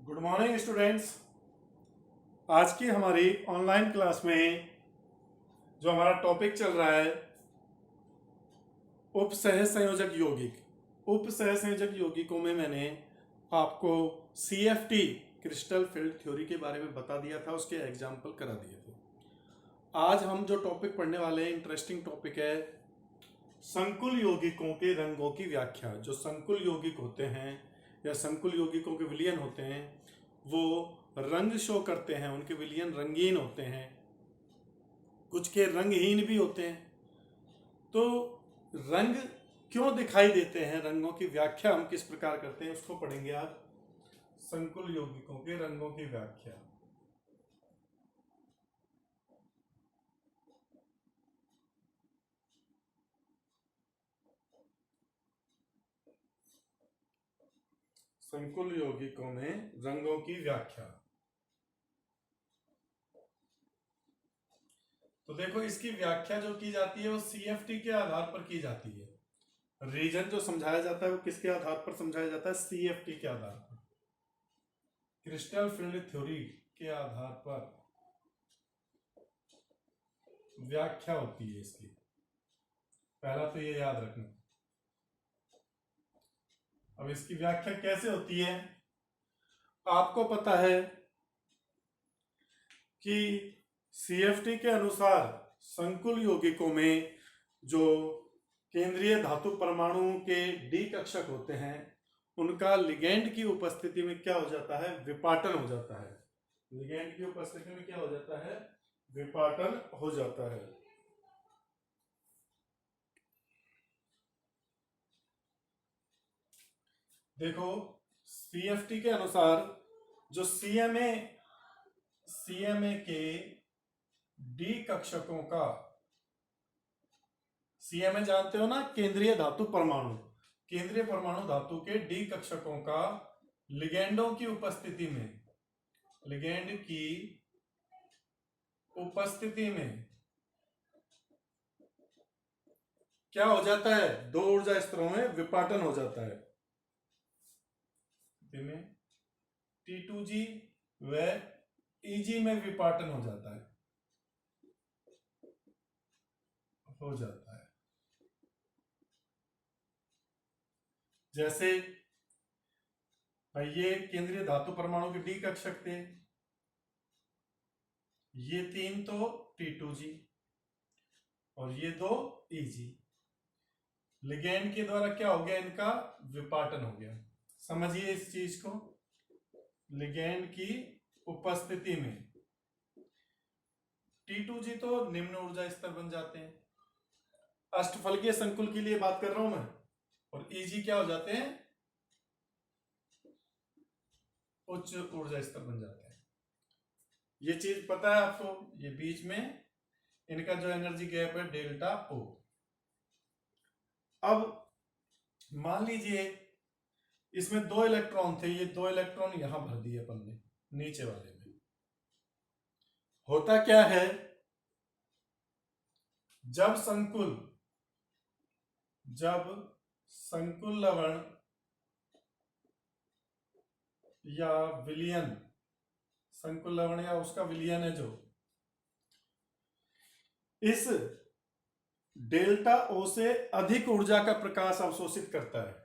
Good morning students. आज की हमारी ऑनलाइन क्लास में जो हमारा टॉपिक चल रहा है उपसह संयोजक यौगिक। उपसह संयोजक यौगिकों में मैंने आपको CFT क्रिस्टल फील्ड थ्योरी के बारे में बता दिया था, उसके एग्जाम्पल करा दिए थे। आज हम जो टॉपिक पढ़ने वाले हैं, इंटरेस्टिंग टॉपिक है संकुल यौगिकों के रंगों की व्याख्या। जो संकुल यौगिक होते हैं या संकुल यौगिकों के विलयन होते हैं वो रंग शो करते हैं, उनके विलयन रंगीन होते हैं, कुछ के रंगहीन भी होते हैं। तो रंग क्यों दिखाई देते हैं, रंगों की व्याख्या हम किस प्रकार करते हैं, उसको पढ़ेंगे आज। संकुल यौगिकों के रंगों की व्याख्या। संकुल यौगिकों में रंगों की व्याख्या। तो देखो, इसकी व्याख्या जो की जाती है वो CFT के आधार पर की जाती है। रीजन जो समझाया जाता है वो किसके आधार पर समझाया जाता है? CFT के आधार पर, क्रिस्टल फील्ड थ्योरी के आधार पर व्याख्या होती है इसकी। पहला तो ये याद रखना। अब इसकी व्याख्या कैसे होती है? आपको पता है कि CFT के अनुसार संकुल यौगिकों में जो केंद्रीय धातु परमाणुओं के डी कक्षक होते हैं उनका लिगेंड की उपस्थिति में क्या हो जाता है? विपाटन हो जाता है। लिगेंड की उपस्थिति में क्या हो जाता है? विपाटन हो जाता है। देखो, CFT के अनुसार जो CMA के डी कक्षकों का, CMA जानते हो ना, केंद्रीय धातु परमाणु, केंद्रीय परमाणु धातु के डी कक्षकों का लिगेंडों की उपस्थिति में, लिगेंड की उपस्थिति में क्या हो जाता है? दो ऊर्जा स्तरों में विपाटन हो जाता है। T2G व EG में विपाटन हो जाता है, जैसे भाई ये केंद्रीय धातु परमाणु के डी कक्षक थे, ये तीन तो T2G और ये दो EG। लिगेंड के द्वारा क्या हो गया? इनका विपाटन हो गया। समझिए इस चीज को। लिगेंड की उपस्थिति में T2G तो निम्न ऊर्जा स्तर बन जाते हैं, अष्टफलकीय संकुल के लिए बात कर रहा हूं मैं, और EG क्या हो जाते हैं? उच्च ऊर्जा स्तर बन जाते हैं। ये चीज पता है आपको? ये बीच में इनका जो एनर्जी गैप है डेल्टा O। अब मान लीजिए इसमें दो इलेक्ट्रॉन थे, ये दो इलेक्ट्रॉन यहां भर दिए अपन ने नीचे वाले में। होता क्या है, जब संकुल लवण या विलयन, संकुल लवण या उसका विलयन है जो इस डेल्टा O से अधिक ऊर्जा का प्रकाश अवशोषित करता है,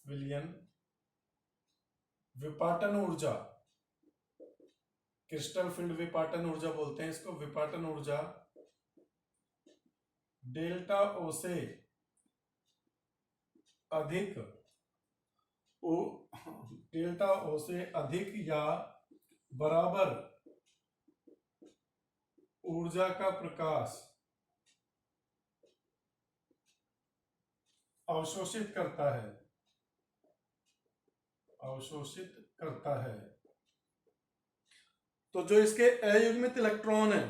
विलयन विपाटन ऊर्जा, क्रिस्टल फील्ड विपाटन ऊर्जा बोलते हैं इसको। विपाटन ऊर्जा डेल्टा O से अधिक, डेल्टा O से अधिक या बराबर ऊर्जा का प्रकाश अवशोषित करता है, तो जो इसके अयुग्मित इलेक्ट्रॉन है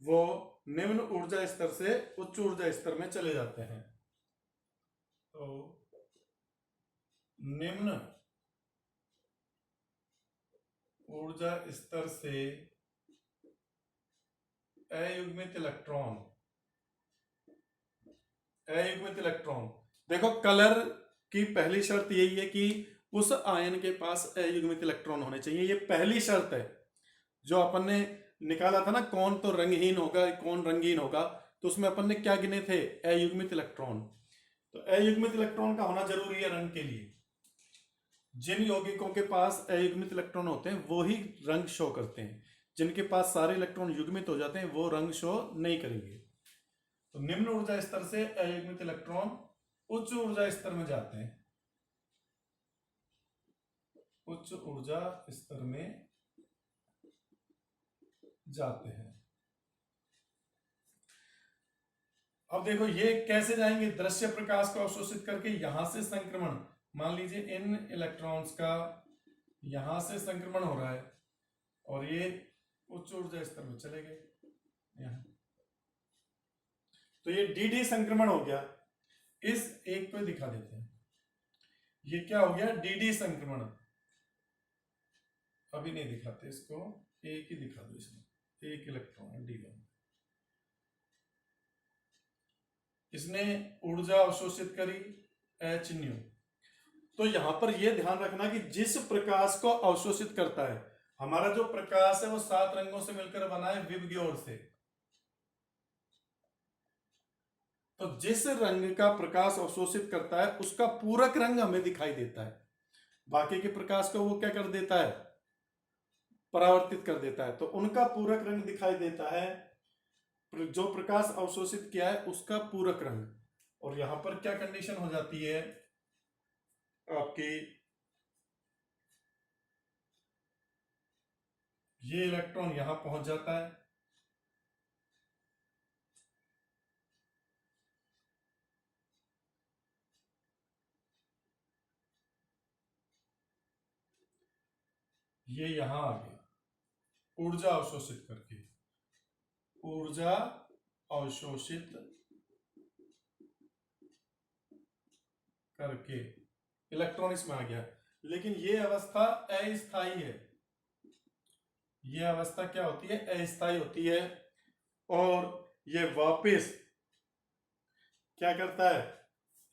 वो निम्न ऊर्जा स्तर से उच्च ऊर्जा स्तर में चले जाते हैं। तो निम्न ऊर्जा स्तर से अयुग्मित इलेक्ट्रॉन, देखो कलर की पहली शर्त यही है कि उस आयन के पास अयुग्मित इलेक्ट्रॉन होने चाहिए। ये पहली शर्त है जो अपन ने निकाला था ना, कौन तो रंगहीन होगा कौन रंगीन होगा, तो उसमें अपन ने क्या गिने थे, अयुग्मित इलेक्ट्रॉन। तो अयुग्मित इलेक्ट्रॉन का होना जरूरी है रंग के लिए। जिन यौगिकों के पास अयुग्मित इलेक्ट्रॉन होते हैं वो ही रंग शो करते हैं, जिनके पास सारे इलेक्ट्रॉन युग्मित हो जाते हैं वो रंग शो नहीं करेंगे। तो निम्न ऊर्जा स्तर से अयुग्मित इलेक्ट्रॉन उच्च ऊर्जा स्तर में जाते हैं, उच्च ऊर्जा स्तर में जाते हैं। अब देखो ये कैसे जाएंगे, दृश्य प्रकाश को अवशोषित करके यहां से संक्रमण, मान लीजिए इन इलेक्ट्रॉन्स का यहां से संक्रमण हो रहा है और ये उच्च ऊर्जा स्तर में चले गए यहां, तो ये डी संक्रमण हो गया। इस एक को दिखा देते हैं, ये क्या हो गया, डी संक्रमण। अभी नहीं दिखाते इसको, एक ही दिखा दो, इसमें एक इलेक्ट्रॉन डी1, इसने ऊर्जा अवशोषित करी H-nu। तो यहां पर यह ध्यान रखना कि जिस प्रकाश को अवशोषित करता है, हमारा जो प्रकाश है वो 7 रंगों से मिलकर बना है विभ ओर से, तो जिस रंग का प्रकाश अवशोषित करता है उसका पूरक रंग हमें दिखाई देता है, बाकी के प्रकाश को वो क्या कर देता है, परावर्तित कर देता है। तो उनका पूरक रंग दिखाई देता है, जो प्रकाश अवशोषित किया है उसका पूरक रंग। और यहां पर क्या कंडीशन हो जाती है आपकी, ये इलेक्ट्रॉन यहां पहुंच जाता है, ये यहां आ गया ऊर्जा अवशोषित करके, ऊर्जा अवशोषित करके इलेक्ट्रॉन इसमें आ गया। लेकिन ये अवस्था अस्थायी है, ये अवस्था क्या होती है, अस्थायी होती है। और ये वापस क्या करता है,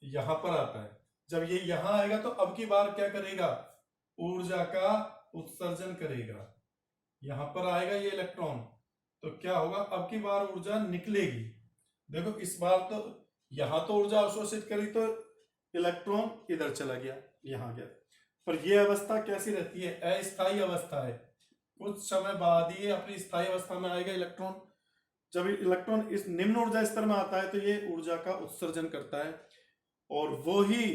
यहां पर आता है। जब ये यहां आएगा तो अब की बार क्या करेगा, ऊर्जा का उत्सर्जन करेगा। यहां पर आएगा ये इलेक्ट्रॉन, तो क्या होगा, अब की बार ऊर्जा निकलेगी। देखो इस बार तो यहां तो ऊर्जा अवशोषित करी तो इलेक्ट्रॉन इधर चला गया, यहां गया, पर यह अवस्था कैसी रहती है, अस्थायी अवस्था है। कुछ समय बाद ही अपनी स्थायी अवस्था में आएगा इलेक्ट्रॉन। जब इलेक्ट्रॉन इस निम्न ऊर्जा स्तर में आता है तो ये ऊर्जा का उत्सर्जन करता है, और वो ही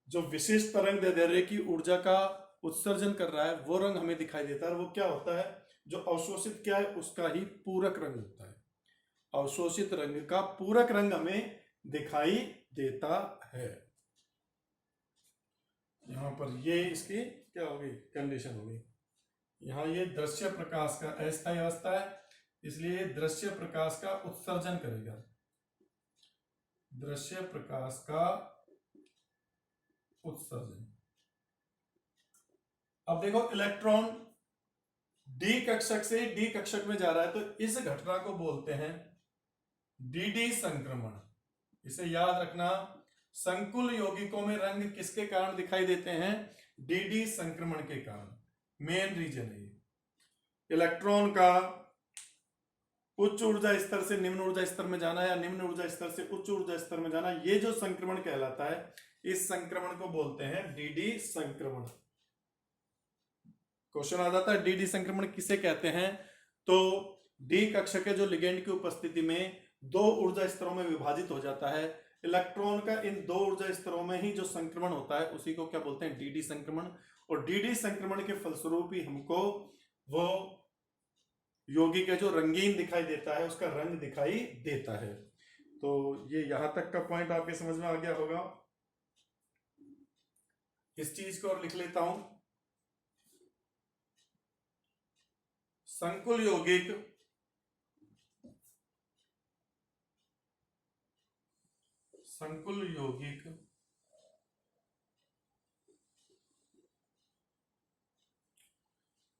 जो विशिष्ट तरंग दैर्ध्य की ऊर्जा का उत्सर्जन कर रहा है वो रंग हमें दिखाई देता है। वो क्या होता है, जो अवशोषित किया है उसका ही पूरक रंग होता है। अवशोषित रंग का पूरक रंग हमें दिखाई देता है। यहां पर ये इसकी क्या होगी, कंडीशन होगी। यहां ये दृश्य प्रकाश का अस्थायी अवस्था है, इसलिए दृश्य प्रकाश का उत्सर्जन करेगा, दृश्य प्रकाश का उत्सर्जन। अब देखो इलेक्ट्रॉन डी कक्षक से डी कक्षक में जा रहा है, तो इस घटना को बोलते हैं डी संक्रमण। इसे याद रखना, संकुल यौगिकों में रंग किसके कारण दिखाई देते हैं, डी संक्रमण के कारण। मेन रीजन है इलेक्ट्रॉन का उच्च ऊर्जा स्तर से निम्न ऊर्जा स्तर में जाना या निम्न ऊर्जा स्तर से उच्च ऊर्जा स्तर में जाना, ये जो संक्रमण कहलाता है, इस संक्रमण को बोलते हैं डी संक्रमण। क्वेश्चन आ जाता है डी संक्रमण किसे कहते हैं, तो डी कक्षक के जो लिगेंड की उपस्थिति में 2 ऊर्जा स्तरों में विभाजित हो जाता है इलेक्ट्रॉन का, इन 2 ऊर्जा स्तरों में ही जो संक्रमण होता है उसी को क्या बोलते हैं, डी संक्रमण। और डी संक्रमण के फलस्वरूप ही हमको वो यौगिक है जो रंगीन दिखाई देता है, उसका रंग दिखाई देता है। तो ये यहां तक का पॉइंट आपके समझ में आ गया होगा। इस चीज को और लिख लेता हूं, संकुल यौगिक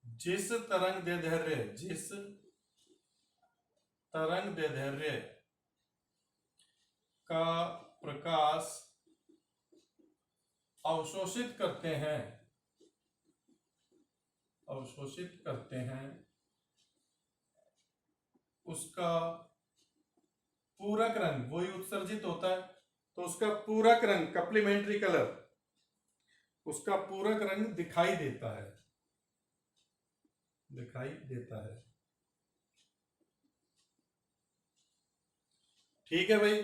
जिस तरंग दैर्ध्य का प्रकाश अवशोषित करते हैं, अवशोषित करते हैं उसका पूरक रंग वही उत्सर्जित होता है, तो उसका पूरक रंग कप्लीमेंट्री कलर, उसका पूरक रंग दिखाई देता है, दिखाई देता है। ठीक है भाई।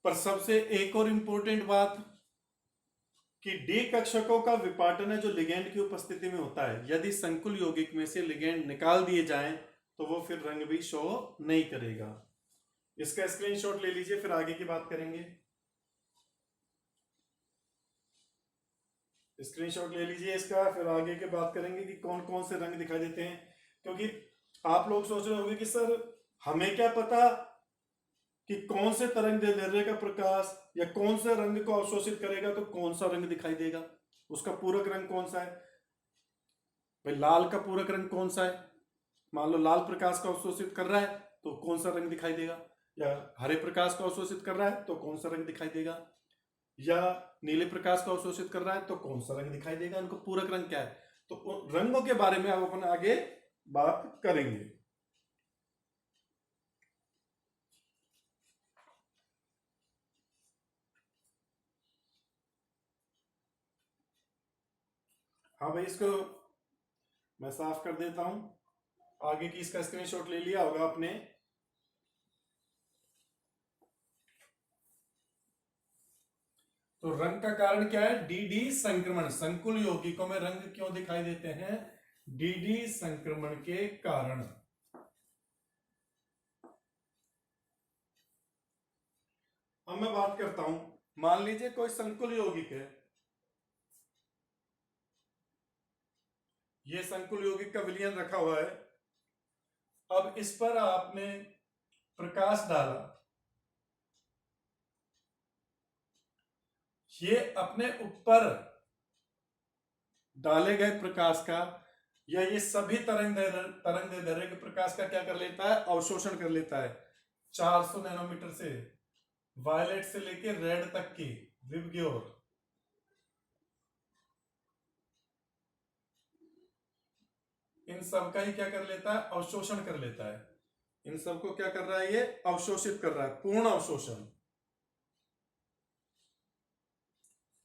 पर सबसे एक और इंपॉर्टेंट बात कि डी कक्षकों का विपाटन है जो लिगेंड की उपस्थिति में होता है, यदि संकुल यौगिक में से लिगेंड निकाल दिए जाएं तो वो फिर रंग भी शो नहीं करेगा। इसका स्क्रीनशॉट ले लीजिए, फिर आगे की बात करेंगे। स्क्रीनशॉट ले लीजिए इसका, फिर आगे की बात करेंगे कि कौन कौन से रंग दिखाई देते हैं। क्योंकि आप लोग सोच रहे होंगे कि सर हमें क्या पता कि कौन से तरंगदैर्ध्य का प्रकाश या कौन से रंग को अवशोषित करेगा, तो कौन सा रंग दिखाई देगा, उसका पूरक रंग कौन सा है। भाई लाल का पूरक रंग कौन सा है, मान लो लाल प्रकाश को अवशोषित कर रहा है तो कौन सा रंग दिखाई देगा, या हरे प्रकाश को अवशोषित कर रहा है तो कौन सा रंग दिखाई देगा, या नीले प्रकाश को अवशोषित कर रहा है तो कौन सा रंग दिखाई देगा, उनको पूरक रंग क्या है। तो रंगों के बारे में अब अपन आगे बात करेंगे। हाँ भाई, इसको मैं साफ कर देता हूं। आगे की इसका स्क्रीनशॉट ले लिया होगा आपने। तो रंग का कारण क्या है, डीडी संक्रमण। संकुल यौगिकों में रंग क्यों दिखाई देते हैं, डीडी संक्रमण के कारण। अब मैं बात करता हूं, मान लीजिए कोई संकुल यौगिक है, ये संकुल यौगिक का विलयन रखा हुआ है। अब इस पर आपने प्रकाश डाला, ये अपने ऊपर डाले गए प्रकाश का या ये सभी तरंगदैर्ध्य के प्रकाश का क्या कर लेता है, अवशोषण कर लेता है। 400 नैनोमीटर से वायलेट से लेकर रेड तक की विबग्योर, इन सब का ही क्या कर लेता है, अवशोषण कर लेता है। इन सबको क्या कर रहा है, ये अवशोषित कर रहा है, पूर्ण अवशोषण,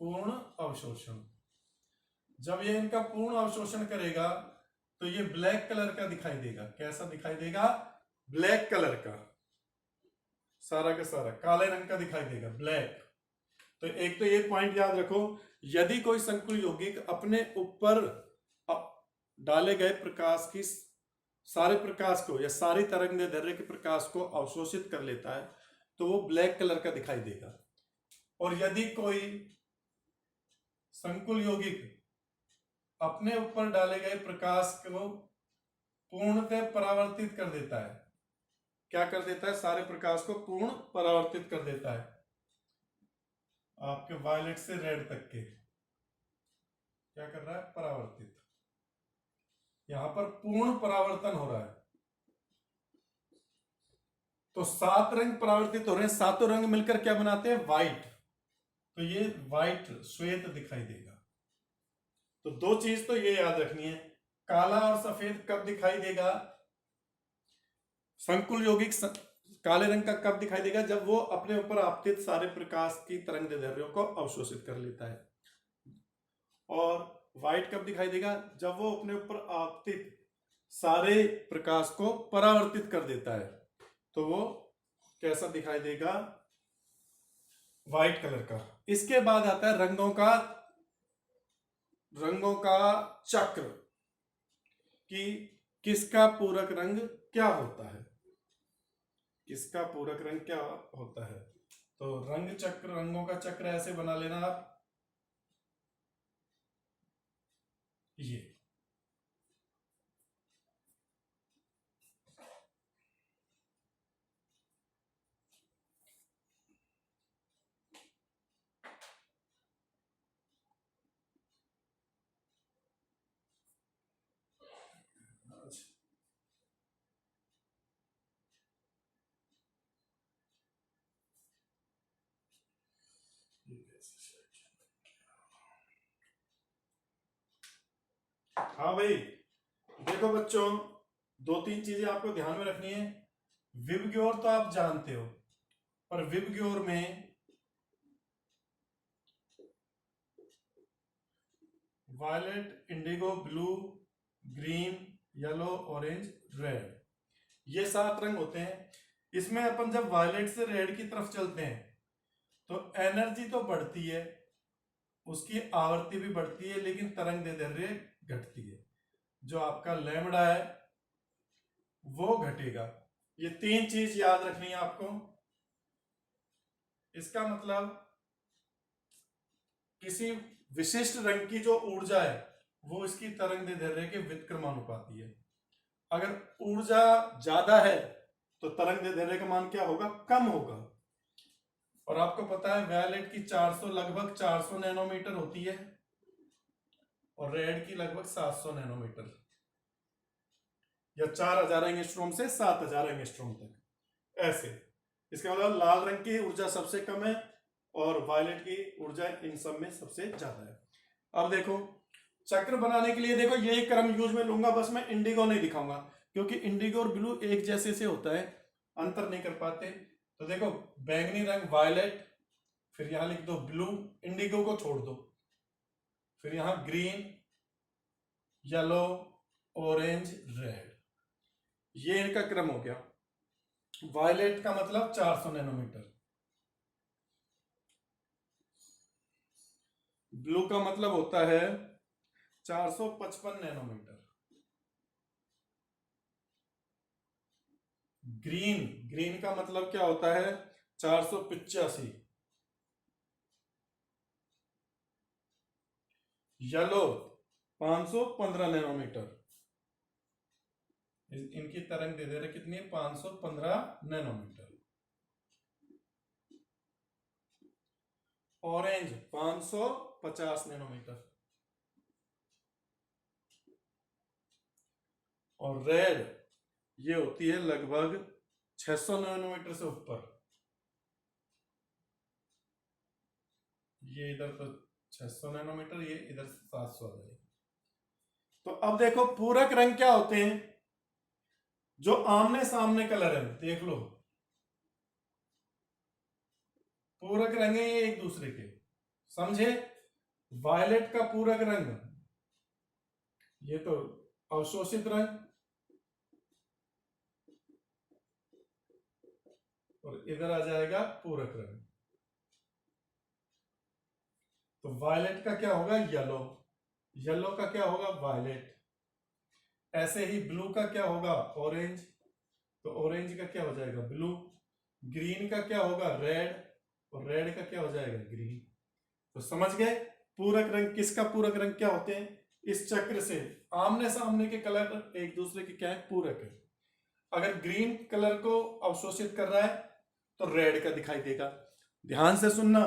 पूर्ण अवशोषण। जब ये इनका पूर्ण अवशोषण करेगा तो ये ब्लैक कलर का दिखाई देगा। कैसा दिखाई देगा, ब्लैक कलर का, सारा का सारा काले रंग का दिखाई देगा, ब्लैक। तो एक तो ये पॉइंट याद रखो, यदि कोई संकुल यौगिक अपने ऊपर डाले गए प्रकाश की सारे प्रकाश को या सारी तरंगदैर्ध्य के प्रकाश को अवशोषित कर लेता है तो वो ब्लैक कलर का दिखाई देगा। और यदि कोई संकुल यौगिक अपने ऊपर डाले गए प्रकाश को पूर्णतः परावर्तित कर देता है, क्या कर देता है, सारे प्रकाश को पूर्ण परावर्तित कर देता है, आपके वायलेट से रेड तक के क्या कर रहा है, परावर्तित। यहां पर पूर्ण परावर्तन हो रहा है। तो 7 रंग परावर्तित हो रहे हैं, सातों रंग मिलकर क्या बनाते हैं, व्हाइट। तो ये व्हाइट श्वेत दिखाई देगा। तो दो चीज तो ये याद रखनी है, काला और सफेद कब दिखाई देगा, संकुल यौगिक काले रंग का कब दिखाई देगा, जब वो अपने ऊपर आपतित सारे प्रकाश की तरंगदैर्ध्यों को अवशोषित कर लेता है। और व्हाइट कब दिखाई देगा, जब वो अपने ऊपर आपतित सारे प्रकाश को परावर्तित कर देता है। तो वो कैसा दिखाई देगा, व्हाइट कलर का। इसके बाद आता है रंगों का चक्र, कि किसका पूरक रंग क्या होता है, किसका पूरक रंग क्या होता है। तो रंग चक्र, रंगों का चक्र ऐसे बना लेना आप, ये हाँ भाई, देखो बच्चों, दो तीन चीजें आपको ध्यान में रखनी है। विबग्योर तो आप जानते हो, पर विबग्योर में violet, indigo, blue, green, yellow, orange, red, ये 7 रंग होते हैं। इसमें अपन जब वायलेट से रेड की तरफ चलते हैं तो एनर्जी तो बढ़ती है, उसकी आवृत्ति भी बढ़ती है, लेकिन तरंग दैर्ध्य घटती है। जो आपका लैम्बडा है वो घटेगा। ये 3 चीज याद रखनी है आपको। इसका मतलब किसी विशिष्ट रंग की जो ऊर्जा है वो इसकी तरंग दैर्ध्य के व्युत्क्रमानुपाती है। अगर ऊर्जा ज्यादा है तो तरंग दैर्ध्य का मान क्या होगा? कम होगा। और आपको पता है वायलेट की 400 लगभग 400 नैनोमीटर होती है और रेड की लगभग 700 नैनोमीटर, या 4000 एंगस्ट्रॉम से 7000 एंगस्ट्रॉम तक, ऐसे। इसका मतलब लाल रंग की ऊर्जा सबसे कम है और वायलेट की ऊर्जा इन सब में सबसे ज्यादा है। अब देखो, चक्र बनाने के लिए देखो यही क्रम यूज में लूंगा, बस मैं इंडिगो नहीं दिखाऊंगा क्योंकि इंडिगो और ब्लू एक जैसे से होता है, अंतर नहीं कर पाते। तो देखो, बैंगनी रंग वायलेट, फिर यहां लिख दो ब्लू, इंडिगो को छोड़ दो, फिर यहां ग्रीन, येलो, ऑरेंज, रेड, ये इनका क्रम हो गया। वायलेट का मतलब 400 नैनोमीटर, ब्लू का मतलब होता है 455 नैनोमीटर, ग्रीन, ग्रीन का मतलब क्या होता है? 485, येलो 515 नैनोमीटर, इनकी तरंग दे दे रहे कितनी है? 515 नैनोमीटर। ऑरेंज 550 नैनोमीटर, और रेड ये होती है लगभग 600 नैनोमीटर से ऊपर। ये इधर तो 600 नैनोमीटर, ये इधर 700 आ जाएगी। तो अब देखो पूरक रंग क्या होते हैं? जो आमने सामने कलर है, देख लो, पूरक रंग है ये एक दूसरे के, समझे? वायलेट का पूरक रंग ये तो अवशोषित रंग, और इधर आ जाएगा पूरक रंग। तो वायलेट का क्या होगा? येलो, येलो का क्या होगा? वायलेट। ऐसे ही ब्लू का क्या होगा? ऑरेंज, तो ऑरेंज का क्या हो जाएगा? ब्लू। ग्रीन का क्या होगा? रेड, और रेड का क्या हो जाएगा? ग्रीन। तो समझ गए पूरक रंग किसका पूरक रंग क्या होते हैं? इस चक्र से आमने सामने के कलर एक दूसरे के क्या है? पूरक है। अगर ग्रीन कलर को अवशोषित कर रहा है तो रेड का दिखाई देगा। ध्यान से सुनना,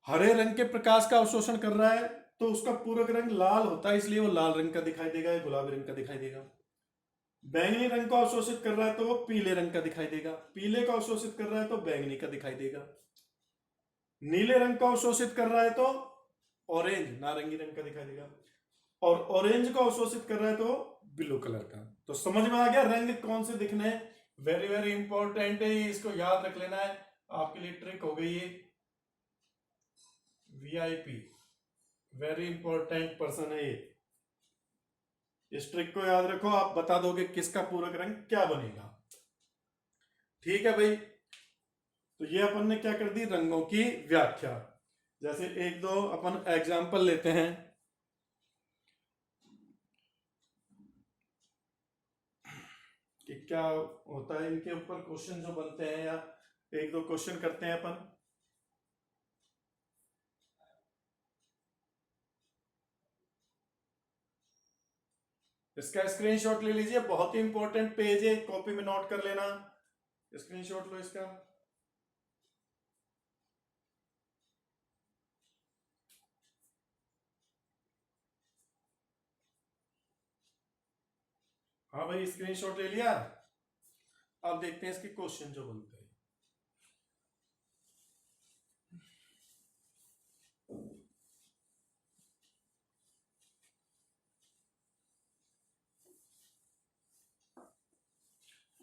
हरे रंग के प्रकाश का अवशोषण कर रहा है तो उसका पूरक रंग लाल होता है, इसलिए वो लाल रंग का दिखाई देगा या गुलाबी रंग का दिखाई देगा। बैंगनी रंग को अवशोषित कर रहा है तो वो पीले रंग का दिखाई देगा, पीले को अवशोषित कर रहा है तो बैंगनी का दिखाई देगा, नीले रंग को अवशोषित कर रहा है तो ऑरेंज, नारंगी रंग का दिखाई देगा, और ऑरेंज को अवशोषित कर रहा है तो ब्लू कलर का। तो समझ में आ गया रंग कौन से दिखने हैं? वेरी वेरी इंपॉर्टेंट है, इसको याद रख लेना है, आपके लिए ट्रिक हो गई है। वीआईपी, वेरी इंपॉर्टेंट पर्सन है ये, इस ट्रिक को याद रखो, आप बता दोगे किसका पूरक रंग क्या बनेगा। ठीक है भाई, तो ये अपन ने क्या कर दी? रंगों की व्याख्या। जैसे एक दो अपन एग्जाम्पल लेते हैं। कि क्या होता है इनके ऊपर क्वेश्चन जो बनते हैं, या एक दो क्वेश्चन करते हैं अपन। इसका स्क्रीनशॉट ले लीजिए, बहुत ही इंपॉर्टेंट पेज है, कॉपी में नोट कर लेना, स्क्रीनशॉट लो इसका। हाँ भाई, स्क्रीनशॉट ले लिया। अब देखते हैं इसके क्वेश्चन जो बनते हैं।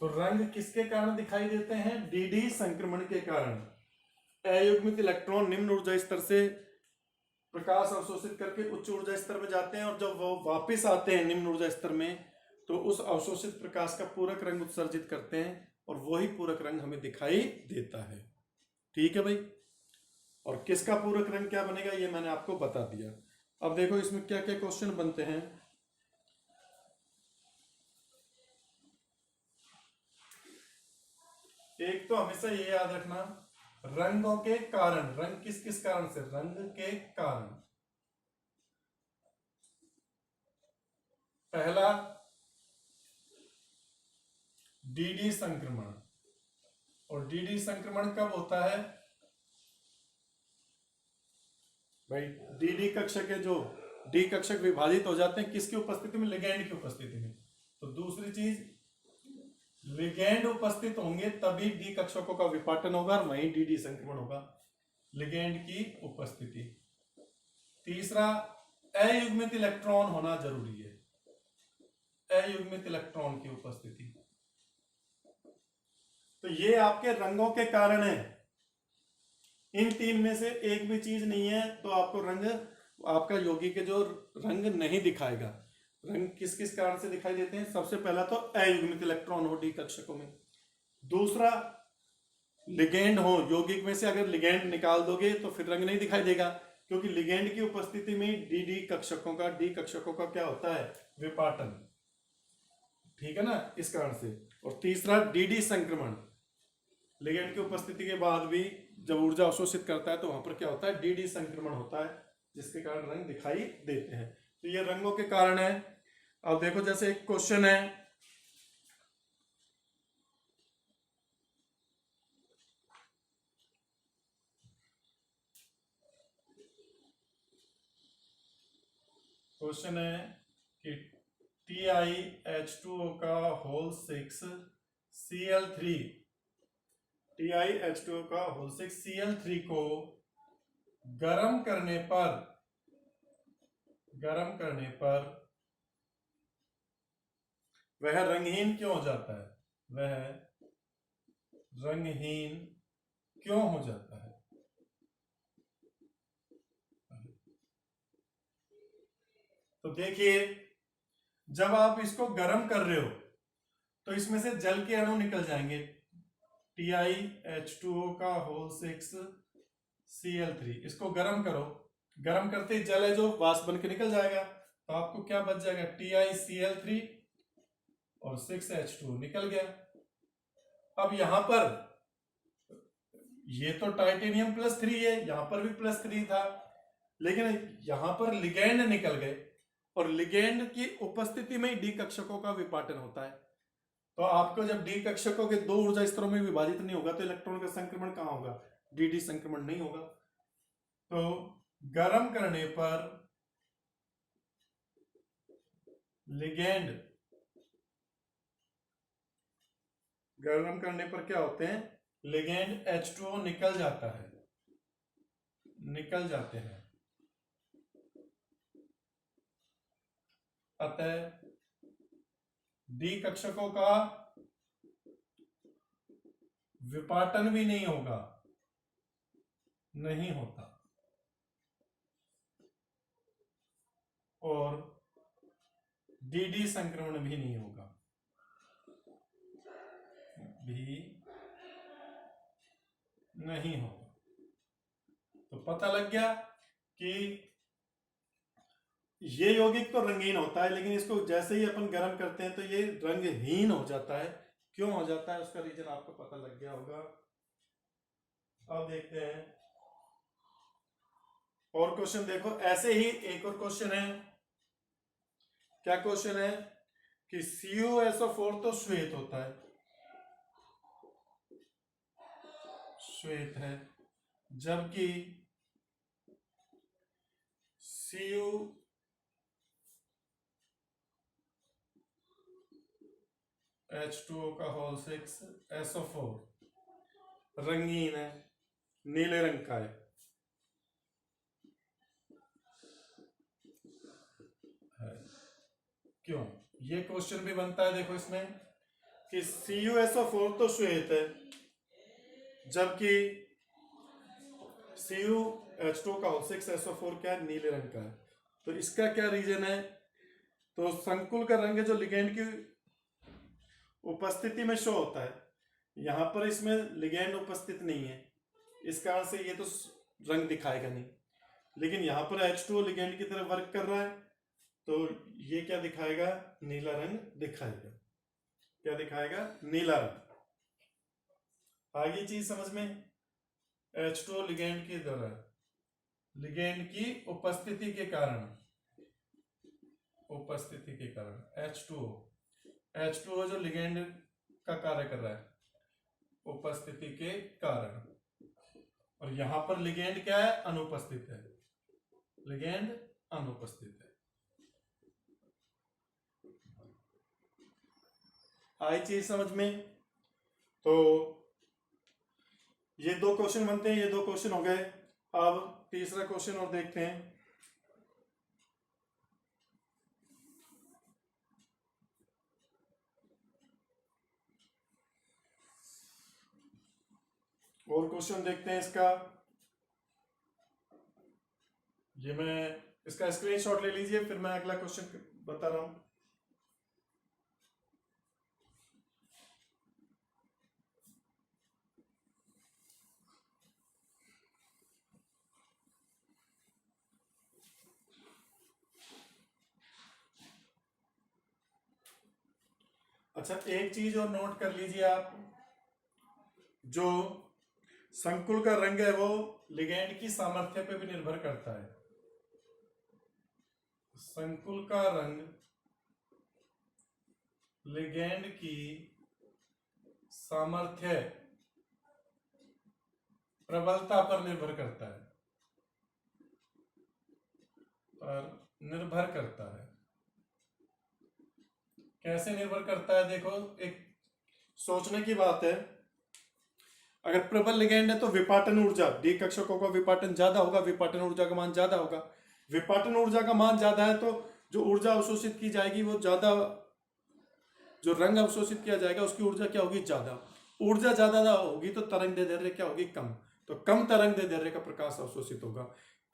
तो रंग किसके कारण दिखाई देते हैं? डी संक्रमण के कारण। अयुग्मित इलेक्ट्रॉन निम्न ऊर्जा स्तर से प्रकाश अवशोषित करके उच्च ऊर्जा स्तर में जाते हैं, और जब वो वापस आते हैं निम्न ऊर्जा स्तर में तो उस अवशोषित प्रकाश का पूरक रंग उत्सर्जित करते हैं, और वही पूरक रंग हमें दिखाई देता है। ठीक है भाई। और किसका पूरक रंग क्या बनेगा ये मैंने आपको बता दिया। अब देखो इसमें क्या क्या क्वेश्चन बनते हैं। एक तो हमेशा ये याद रखना, रंगों के कारण, रंग किस किस कारण से? रंग के कारण। पहला डी संक्रमण। और डी संक्रमण कब होता है भाई? डी कक्षक है, जो डी कक्षक विभाजित हो जाते हैं किसकी उपस्थिति में? लिगैंड की उपस्थिति में। तो दूसरी चीज, लिगैंड उपस्थित होंगे तभी डी कक्षकों का विपाटन होगा, और वहीं डी संक्रमण होगा, लिगैंड की उपस्थिति। तीसरा, अयुग्मित इलेक्ट्रॉन होना जरूरी है, अयुग्मित इलेक्ट्रॉन की उपस्थिति। तो ये आपके रंगों के कारण है। इन तीन में से एक भी चीज नहीं है तो आपको रंग, आपका यौगिक के जो रंग नहीं दिखाएगा। रंग किस किस कारण से दिखाई देते हैं? सबसे पहला तो अयुग्मित इलेक्ट्रॉन हो डी कक्षकों में। दूसरा, लिगेंड हो, यौगिक में से अगर लिगेंड निकाल दोगे तो फिर रंग नहीं दिखाई देगा, क्योंकि लिगेंड की उपस्थिति में डी कक्षकों का क्या होता है? विपाटन। ठीक है ना, इस कारण से। और तीसरा, डी संक्रमण, लिगेंड की उपस्थिति के बाद भी जब ऊर्जा अवशोषित करता है तो वहां पर क्या होता है? डी संक्रमण होता है, जिसके कारण रंग दिखाई देते हैं। तो ये रंगों के कारण है। अब देखो, जैसे एक क्वेश्चन है, क्वेश्चन है कि TiH2O का होल 6 Cl3, TiH2O का होल 6 Cl3 को गर्म करने पर वह रंगहीन क्यों हो जाता है? वह रंगहीन क्यों हो जाता है? तो देखिए, जब आप इसको गर्म कर रहे हो तो इसमें से जल के अणु निकल जाएंगे। TiH2O का होल 6 Cl3, इसको गर्म करो, गर्म करते ही जल है जो वाष्प बन के निकल जाएगा, तो आपको क्या बच जाएगा? TiCl3 और 6H2 निकल गया। अब यहां पर ये तो टाइटेनियम +3 है, यहां पर भी +3 था, लेकिन यहां पर लिगैंड निकल गए, और लिगैंड की उपस्थिति में ही डी कक्षकों का विपाटन होता है। तो आपको जब डी कक्षकों के दो ऊर्जा स्तरों में विभाजित नहीं होगा तो इलेक्ट्रॉन का संक्रमण कहां होगा? डी संक्रमण नहीं होगा। तो गर्म करने पर लिगैंड, गर्म करने पर क्या होते हैं? लिगैंड H2O निकल जाता है, निकल जाते हैं। अतः डी कक्षकों का विपाटन भी नहीं होगा, नहीं होता, और डी संक्रमण भी नहीं होगा, भी नहीं होगा। तो पता लग गया कि ये यौगिक तो रंगीन होता है, लेकिन इसको जैसे ही अपन गर्म करते हैं तो ये रंगहीन हो जाता है। क्यों हो जाता है उसका रीजन आपको पता लग गया होगा। अब देखते हैं और क्वेश्चन। देखो, ऐसे ही एक और क्वेश्चन है। क्या क्वेश्चन है कि CuSO4 तो श्वेत होता है, श्वेत है, जबकि CuH2O का होल 6 SO4 रंगीन है, नीले रंग का है। क्यों? ये क्वेश्चन भी बनता है। देखो इसमें कि CuSO4 तो श्वेत है, जबकि CuH2 का O6SO4 क्या है, नीले रंग का है। तो इसका क्या रीजन है? तो संकुल का रंग जो लिगेंड की उपस्थिति में शो होता है, यहां पर इसमें लिगेंड उपस्थित नहीं है, इस कारण से ये तो रंग दिखाएगा नहीं। लेकिन यहाँ पर H2O लिगेंड की तरफ वर्क कर रहा है, तो ये क्या दिखाएगा? नीला रंग दिखाएगा। क्या दिखाएगा? नीला रंग। आगे चीज समझ में, H2O लिगेंड की द्वारा, लिगेंड की उपस्थिति के कारण, H2O जो लिगेंड का कार्य कर रहा है उपस्थिति के कारण, और यहां पर लिगेंड क्या है? अनुपस्थित है, लिगेंड अनुपस्थित है। आई चीज समझ में? तो ये 2 क्वेश्चन बनते हैं, ये 2 क्वेश्चन हो गए। अब तीसरा क्वेश्चन और देखते हैं। और क्वेश्चन देखते हैं इसका। ये मैं इसका स्क्रीनशॉट ले लीजिए, फिर मैं अगला क्वेश्चन बता रहा हूं। अच्छा, एक चीज और नोट कर लीजिए आप, जो संकुल का रंग है वो लिगेंड की सामर्थ्य पे भी निर्भर करता है। संकुल का रंग लिगेंड की सामर्थ्य, प्रबलता पर निर्भर करता है, कैसे निर्भर करता है? देखो, एक सोचने की बात है। अगर प्रबल लिगेंड है तो विपाटन ऊर्जा, डी कक्षकों का विपाटन ज्यादा होगा, विपाटन ऊर्जा का मान ज्यादा होगा। विपाटन ऊर्जा का मान ज्यादा है तो जो ऊर्जा अवशोषित की जाएगी वो ज्यादा, जो रंग अवशोषित किया जाएगा उसकी ऊर्जा क्या होगी? ज्यादा। ऊर्जा ज्यादा होगी तो तरंग दैर्ध्य क्या होगी? कम। तो कम तरंग दैर्ध्य का प्रकाश अवशोषित होगा।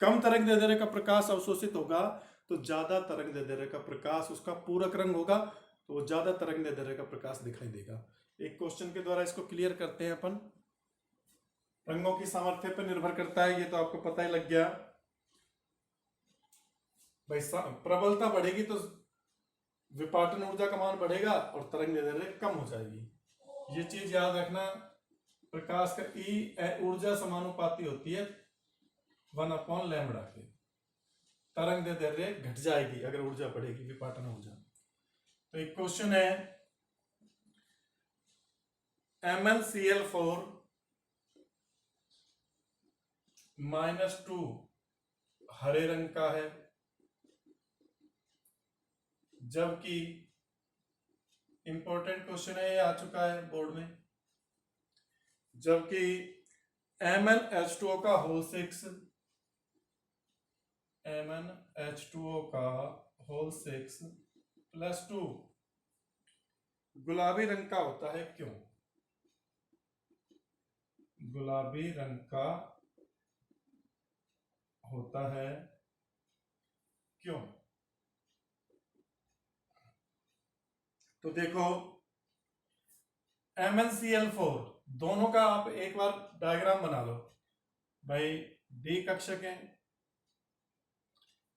कम तरंग दैर्ध्य का प्रकाश अवशोषित होगा तो ज्यादा तरंग दैर्ध्य का प्रकाश उसका पूरक रंग होगा, तो वो ज्यादा तरंग दैर्ध्य का प्रकाश दिखाई देगा। एक क्वेश्चन के द्वारा इसको क्लियर करते हैं अपन। रंगों की सामर्थ्य पर निर्भर करता है, ये तो आपको पता ही लग गया भाई। प्रबलता बढ़ेगी तो विपाटन ऊर्जा का मान बढ़ेगा और तरंग दैर्ध्य कम हो जाएगी। ये चीज याद रखना। प्रकाश का ई ऊर्जा समानुपाती होती है 1/λ के। तरंग दैर्ध्य घट जाएगी अगर ऊर्जा बढ़ेगी, विपाटन ऊर्जा। तो एक क्वेश्चन है, MnCl4 -2 हरे रंग का है, जबकि इंपॉर्टेंट क्वेश्चन है, ये आ चुका है बोर्ड में, जबकि MnH2O का होल 6, MnH2O का होल 6 +2 गुलाबी रंग का होता है, क्यों? गुलाबी रंग का होता है क्यों? तो देखो, MnCl4 दोनों का आप एक बार डायग्राम बना लो भाई। डी कक्षक है,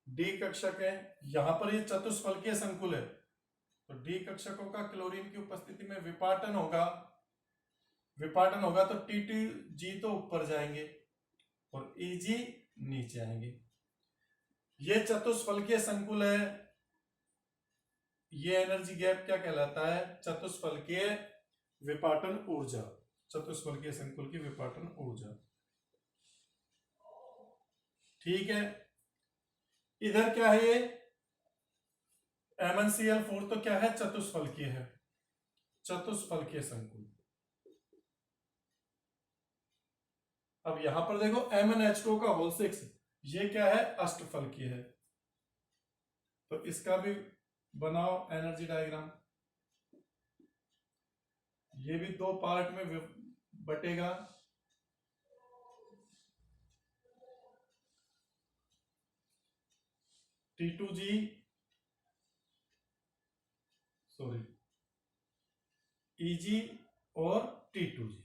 डी कक्षक है, यहां पर ये चतुष्फलकीय संकुल है, तो डी कक्षकों का क्लोरीन की उपस्थिति में विपाटन होगा, विपाटन होगा तो T2G तो ऊपर जाएंगे और Eg नीचे आएंगे। ये चतुष्फलकीय संकुल है, ये एनर्जी गैप क्या कहलाता है? चतुष्फलकीय विपाटन ऊर्जा, चतुष्फलकीय संकुल की विपाटन ऊर्जा। ठीक है, इधर क्या है? ये MnCl4 तो क्या है? चतुष्फलकीय है, चतुष्फलकीय संकुल। अब यहां पर देखो MnH2O का होल 6, ये क्या है? अष्टफलकीय है, तो इसका भी बनाओ एनर्जी डायग्राम। ये भी दो पार्ट में बटेगा। T2G, सॉरी EG और T2G।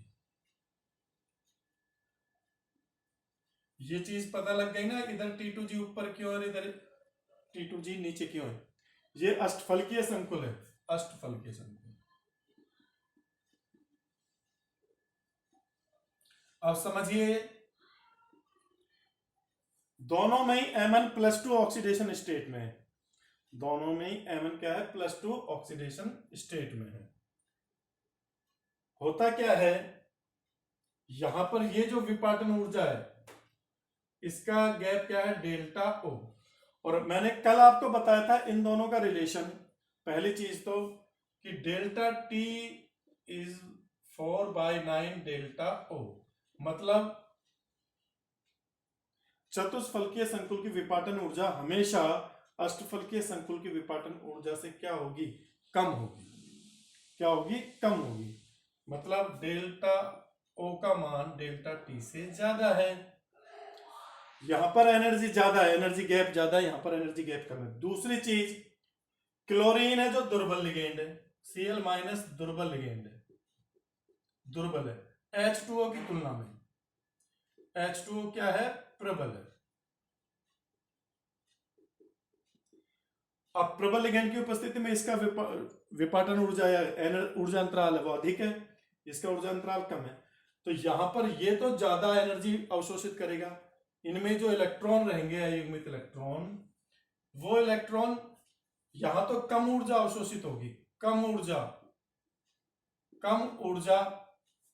ये चीज पता लग गई ना, इधर T2G ऊपर क्यों और इधर T2G नीचे क्यों है। ये अष्टफलकीय संकुल है, अष्टफलकीय संकुल। अब समझिए, दोनों में ही Mn+2 ऑक्सीडेशन स्टेट में है, दोनों में ही Mn क्या है, +2 ऑक्सीडेशन स्टेट में है। होता क्या है, यहां पर ये जो विपाटन ऊर्जा है इसका गैप क्या है, डेल्टा O। और मैंने कल आपको बताया था इन दोनों का रिलेशन। पहली चीज तो कि delta T is 4/9 delta O, मतलब चतुष्फलकीय संकुल की विपाटन ऊर्जा हमेशा अष्टफलकीय संकुल की विपाटन ऊर्जा से क्या होगी, कम होगी। क्या होगी, कम होगी। मतलब डेल्टा O का मान डेल्टा T से ज्यादा है। यहां पर एनर्जी ज्यादा है, एनर्जी गैप ज्यादा है, यहां पर एनर्जी गैप कम है। दूसरी चीज, क्लोरीन है जो दुर्बल लिगेंड है, Cl- दुर्बल लिगेंड है, दुर्बल है H2O की तुलना में। H2O क्या है, प्रबल है। अब प्रबल लिगेंड की उपस्थिति में इसका विपाटन ऊर्जा या ऊर्जा अंतराल है वो अधिक है, इसका ऊर्जा अंतराल कम है। तो यहां पर ये तो ज्यादा एनर्जी अवशोषित करेगा। इनमें जो इलेक्ट्रॉन रहेंगे अयुग्मित इलेक्ट्रॉन, वो इलेक्ट्रॉन यहां तो कम ऊर्जा अवशोषित होगी, कम ऊर्जा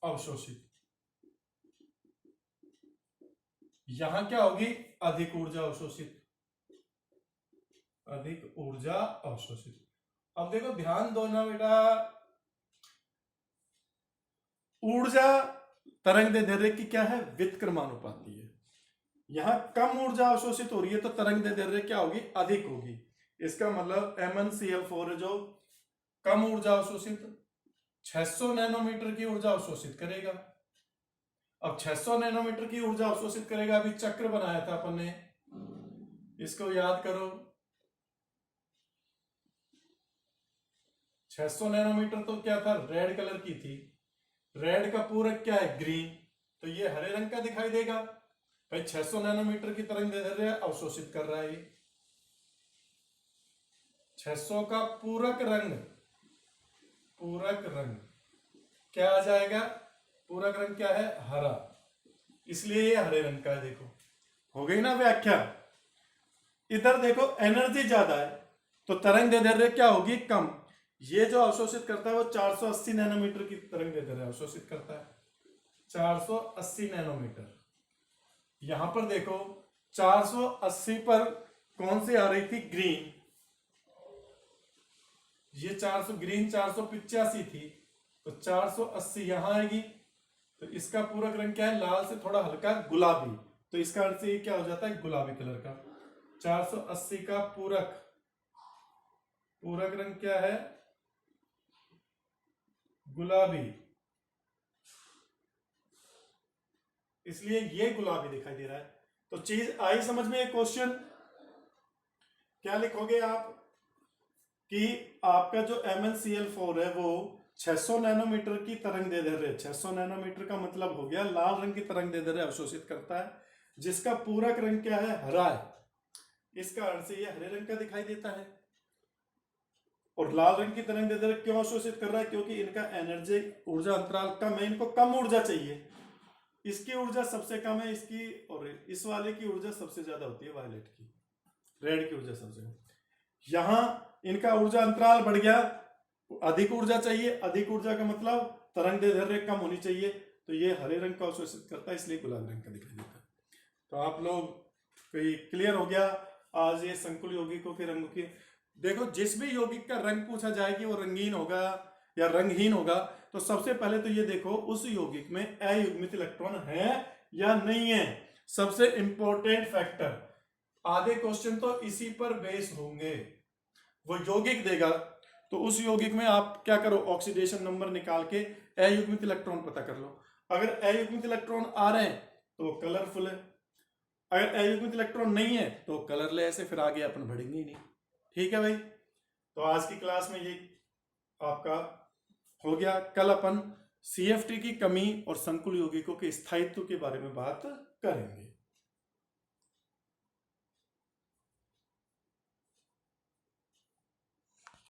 अवशोषित। यहां क्या होगी, अधिक ऊर्जा अवशोषित, अधिक ऊर्जा अवशोषित। अब देखो ध्यान दो ना बेटा, ऊर्जा तरंगदैर्ध्य की क्या है, व्युत्क्रमानुपाती है। यहां कम ऊर्जा अवशोषित हो रही है तो तरंगदैर्ध्य क्या होगी, अधिक होगी। इसका मतलब MnCl4 जो कम ऊर्जा अवशोषित 600 नैनोमीटर की ऊर्जा अवशोषित करेगा। अब 600 नैनोमीटर की ऊर्जा अवशोषित करेगा। अभी चक्र बनाया था अपन ने, इसको याद करो। 600 नैनोमीटर तो क्या था, रेड कलर की थी। रेड का पूरक क्या है, ग्रीन, तो ये हरे रंग का दिखाई देगा भाई। 600 नैनोमीटर की तरंगदैर्ध्य अवशोषित कर रहा है ये। 600 का पूरक रंग क्या आ जाएगा, पूरक रंग क्या है, हरा, इसलिए ये हरे रंग का है। देखो हो गई ना व्याख्या। इधर देखो एनर्जी ज्यादा है तो तरंगदैर्ध्य क्या होगी, कम। ये जो अवशोषित करता है वो 480 नैनोमीटर की तरंगदैर्ध्य अवशोषित करता है, 480 नैनोमीटर। यहां पर देखो 480 पर कौन सी आ रही थी, ग्रीन। ये 400 ग्रीन 485 थी, तो 480 यहां आएगी। तो इसका पूरक रंग क्या है, लाल से थोड़ा हल्का गुलाबी, तो इसका अर्थ ये क्या हो जाता है, गुलाबी कलर का। 480 का पूरक रंग क्या है, गुलाबी, इसलिए ये गुलाबी दिखाई दे रहा है। तो चीज आई समझ में। एक क्वेश्चन क्या लिखोगे आप कि आपका जो MnCl4 है वो 600 नैनोमीटर की तरंगदैर्ध्य, 600 नैनोमीटर का मतलब हो गया लाल रंग की तरंगदैर्ध्य अवशोषित करता है, जिसका पूरक रंग क्या है, हरा है। इस कारण से ये हरे रंग का दिखाई देता है। और लाल रंग की तरंगदैर्ध्य क्यों अवशोषित कर रहा है, क्योंकि इनका एनर्जी ऊर्जा अंतराल कम है, इनको कम ऊर्जा चाहिए। इसकी ऊर्जा सबसे कम है, इसकी और इस वाले की ऊर्जा सबसे ज्यादा होती है, वायलेट की, रेड की ऊर्जा सबसे कम। यहां इनका ऊर्जा अंतराल बढ़ गया, अधिक ऊर्जा चाहिए। अधिक ऊर्जा का मतलब तरंगदैर्ध्य कम होनी चाहिए, तो ये हरे रंग का अवशोषित करता है, इसलिए गुलाबी रंग का दिखाई देता है। तो आप लोग क्लियर हो गया आज ये संकुल यौगिकों के रंगों की। देखो जिस भी यौगिक का रंग पूछा जाए कि वो रंगीन होगा या रंगहीन होगा, तो सबसे पहले तो ये देखो उस यौगिक में अयुग्मित इलेक्ट्रॉन है या नहीं है, सबसे इंपॉर्टेंट फैक्टर। आधे क्वेश्चन तो इसी पर बेस होंगे। वो यौगिक देगा, तो उस यौगिक में आप क्या करो, ऑक्सीडेशन नंबर निकाल के अयुग्मित इलेक्ट्रॉन पता कर लो। अगर अयुग्मित इलेक्ट्रॉन आ रहे हैं तो कलरफुल है, अगर अयुग्मित इलेक्ट्रॉन नहीं है तो कलरलेस है, फिर आगे अपन बढ़ेंगे ही नहीं। ठीक है भाई, तो आज की क्लास में ये आपका हो गया। कल अपन CFT की कमी और संकुल यौगिकों के स्थायित्व के बारे में बात करेंगे।